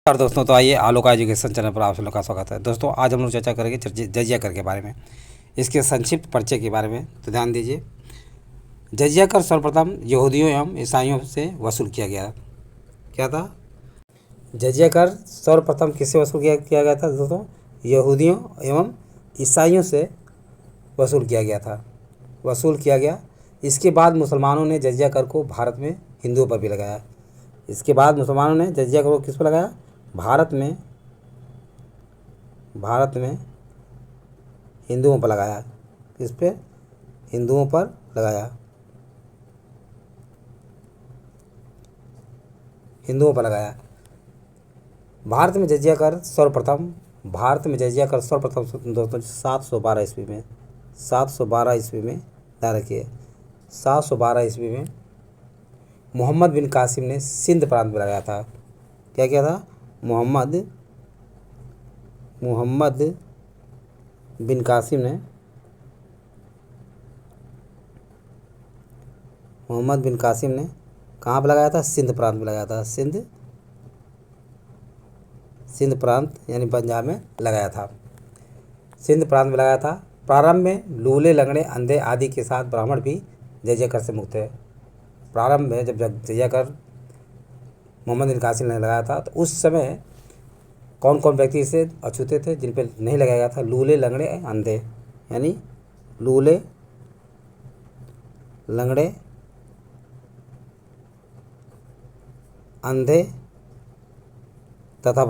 नमस्कार दोस्तों, तो आइए आलोका एजुकेशन चैनल पर आप लोगों का स्वागत है। दोस्तों आज हम लोग चर्चा करेंगे जजिया कर के बारे में, इसके संक्षिप्त परिचय के बारे में। तो ध्यान दीजिए, जजिया कर सर्वप्रथम यहूदियों एवं ईसाइयों से वसूल किया गया। क्या था? जजिया कर सर्वप्रथम किससे वसूल किया गया था दोस्तों? यहूदियों एवं ईसाइयों से वसूल किया गया था, वसूल किया गया। इसके बाद मुसलमानों ने जजिया कर को भारत में हिंदुओं पर भी लगाया। इसके बाद मुसलमानों ने जजिया कर को किस पर लगाया? भारत में हिंदुओं पर लगाया। किस पे? हिंदुओं पर लगाया, हिंदुओं पर लगाया। भारत में जजिया कर सर्वप्रथम दोस्तों 712 ईस्वी में, 712 ईस्वी में, ध्यान रखिए 712 ईस्वी में मोहम्मद बिन कासिम ने सिंध प्रांत में लगाया था। क्या किया था? मोहम्मद बिन कासिम ने कहाँ पर लगाया था? सिंध प्रांत में लगाया था। सिंध प्रांत यानी पंजाब में लगाया था। सिंध प्रांत में लगाया था। प्रारंभ में लूले, लंगड़े, अंधे आदि के साथ ब्राह्मण भी जजिया कर से मुक्त है। प्रारंभ में जब जजिया कर मोहम्मद बिन कासिम ने लगाया था, तो उस समय कौन कौन व्यक्ति इसे अछूते थे जिन पर नहीं लगाया गया था? लूले, लंगड़े, अंधे, यानी लूले, लंगड़े, अंधे तथा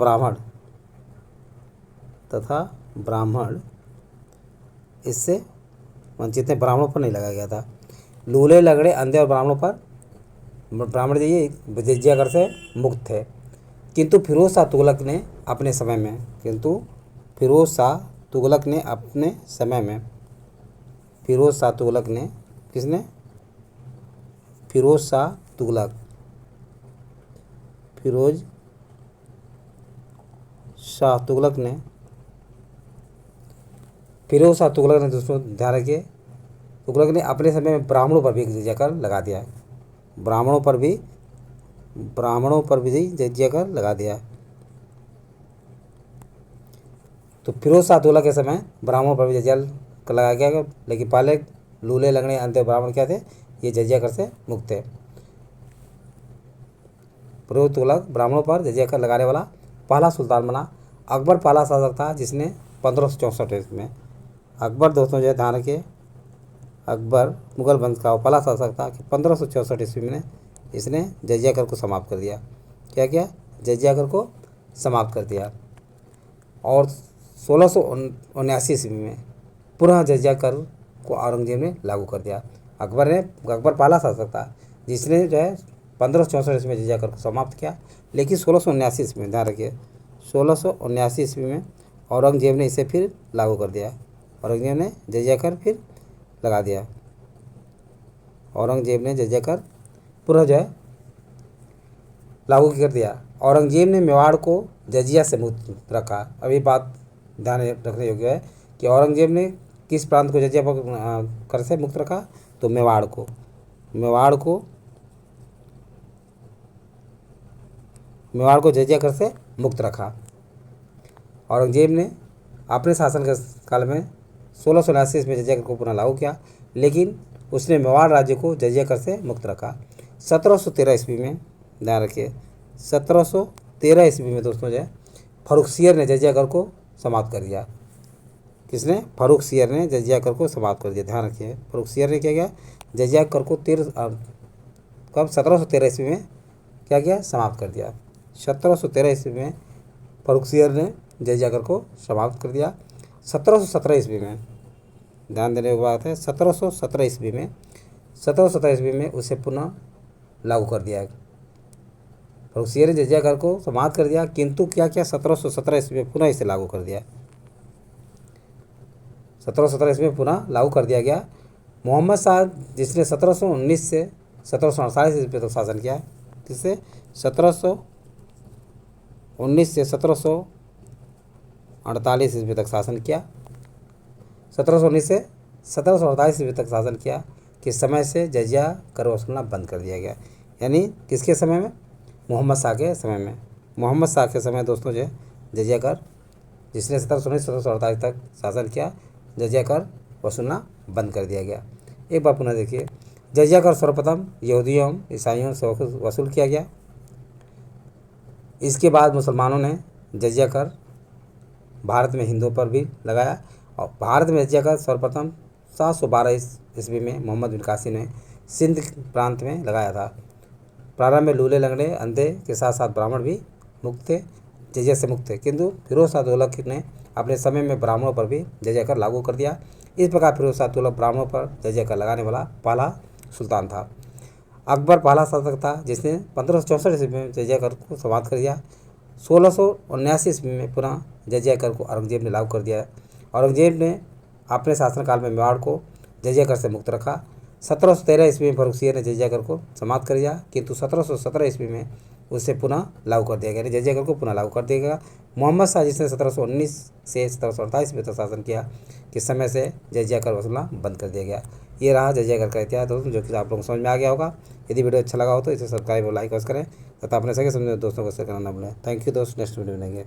ब्राह्मण इससे वंचित थे। ब्राह्मणों पर नहीं लगाया गया था। लूले, लंगड़े, अंधे और ब्राह्मणों पर ब्राह्मण जजिया कर से मुक्त थे। किंतु फिरोज शाह तुगलक ने अपने समय में फिरोज शाह तुगलक ने दोस्तों ध्यान रखिए, तुगलक ने अपने समय में ब्राह्मणों पर भी जजिया कर लगा दिया। ब्राह्मणों पर भी जजिया कर लगा दिया। तो फिरोज शाह तुगलक के समय ब्राह्मणों पर भी जजिया कर लगाया गया, लेकिन पहले लूले, लंगड़े, अंधे ब्राह्मण क्या थे? ये जजिया कर से मुक्त थे। फिरोज तुगलक ब्राह्मणों पर जजिया कर लगाने वाला पहला सुल्तान बना। अकबर पहला शासक था जिसने 1564 ईस्वी में, अकबर दोस्तों जो है ध्यान रखिए, अकबर मुगल वंश का पहला शासक था कि 1564 ईस्वी में इसने जजिया कर को समाप्त कर दिया। क्या किया? जजिया कर को समाप्त कर दिया। और 1679 ईस्वी में पुनः जजिया कर को औरंगजेब ने लागू कर दिया। अकबर पहला शासक था जिसने जो है 1564 ईस्वी में जजिया कर को समाप्त किया, लेकिन 1679 ईस्वी में, ध्यान रखिए 1679 ईस्वी में औरंगजेब ने इसे फिर लागू कर दिया। औरंगजेब ने जजिया कर फिर लगा दिया। औरंगजेब ने जजिया कर पुनः जो है लागू कर दिया। औरंगजेब ने मेवाड़ को जजिया से मुक्त रखा। अभी बात ध्यान रखने योग्य है कि औरंगजेब ने किस प्रांत को जजिया कर से मुक्त रखा? तो मेवाड़ को जजिया कर से मुक्त रखा। औरंगजेब ने अपने शासन के काल में 1679 ईस्वी में जजिया कर को पुनः लागू किया, लेकिन उसने मेवाड़ राज्य को जजिया कर से मुक्त रखा। 1713 ईस्वी में, ध्यान रखिए 1713 ईस्वी में दोस्तों जो है फर्रुखसियर ने जजिया कर को समाप्त कर दिया। किसने? फर्रुखसियर ने जजिया कर को समाप्त कर दिया। ध्यान रखिए, फर्रुखसियर ने क्या किया? जजिया कर को 1713 ईस्वी में क्या किया? समाप्त कर दिया। 1713 ईस्वी में फर्रुखसियर ने जजिया कर को समाप्त कर दिया। 1717 ईस्वी में, ध्यान देने की बात है, 1717 ईस्वी में उसे पुनः लागू कर दिया। फर्रुखसियर ने जजिया कर को समाप्त कर दिया, किंतु क्या किया? 1717 ईस्वी में पुनः इसे लागू कर दिया। 1717 ईस्वी में पुनः लागू कर दिया गया। मोहम्मद शाह जिसने 1719 से 1748 ईस्वी तक शासन किया, जिससे 1719 से 1748 ईस्वी तक शासन किया, 1719 से 1748 ईस्वी तक शासन किया, कि समय से जजिया कर वसूलना बंद कर दिया गया। यानी किसके समय में? मोहम्मद शाह के समय में। मोहम्मद शाह के समय दोस्तों जो है जजिया कर, जिसने 1719 तक शासन किया, जजिया कर वसूलना बंद कर दिया गया। एक बार पुनः देखिए, जजिया कर सर्वप्रथम यहूदियों ईसाइयों से वसूल किया गया। इसके बाद मुसलमानों ने जजिया कर भारत में हिंदुओं पर भी लगाया और भारत में जजिया कर सर्वप्रथम 712 ईस्वी में मोहम्मद बिन कासिम ने सिंध प्रांत में लगाया था। प्रारंभ में लूले लंगड़े अंधे के साथ साथ ब्राह्मण भी मुक्त थे, जजिया से मुक्त थे, किंतु फिरोज शाह तुगलक ने अपने समय में ब्राह्मणों पर भी जजिया कर लागू कर दिया। इस प्रकार फिरोज शाह तुगलक ब्राह्मणों पर जजिया कर लगाने वाला पहला सुल्तान था। अकबर पहला शासक था जिसने 1564 ईस्वी में जजिया कर को समाप्त कर दिया। 1679 ईस्वी में पुनः जजिया कर को औरंगजेब ने लागू कर दिया। औरंगजेब ने अपने शासनकाल में मेवाड़ को जजिया कर से मुक्त रखा। 1713 ईस्वी में फर्रुखसिंह ने जजिया कर को समाप्त कर दिया, किंतु 1717 ईस्वी में उसे पुनः लागू कर दिया गया, जजिया कर को पुनः लागू कर दिया गया। मोहम्मद शाह जिसने 1719 से 1748 में तक शासन किया, के समय से जजिया कर वसूलना बंद कर दिया गया। ये रहा जजिया कर का इतिहास दोस्तों, जो कि आप लोगों को समझ में आ गया होगा। यदि वीडियो अच्छा लगा हो तो इसे सब्सक्राइब और लाइक करें तथा अपने सगे समझे दोस्तों को शेयर करना ना भूलें। थैंक यू दोस्त, नेक्स्ट वीडियो मिलेंगे।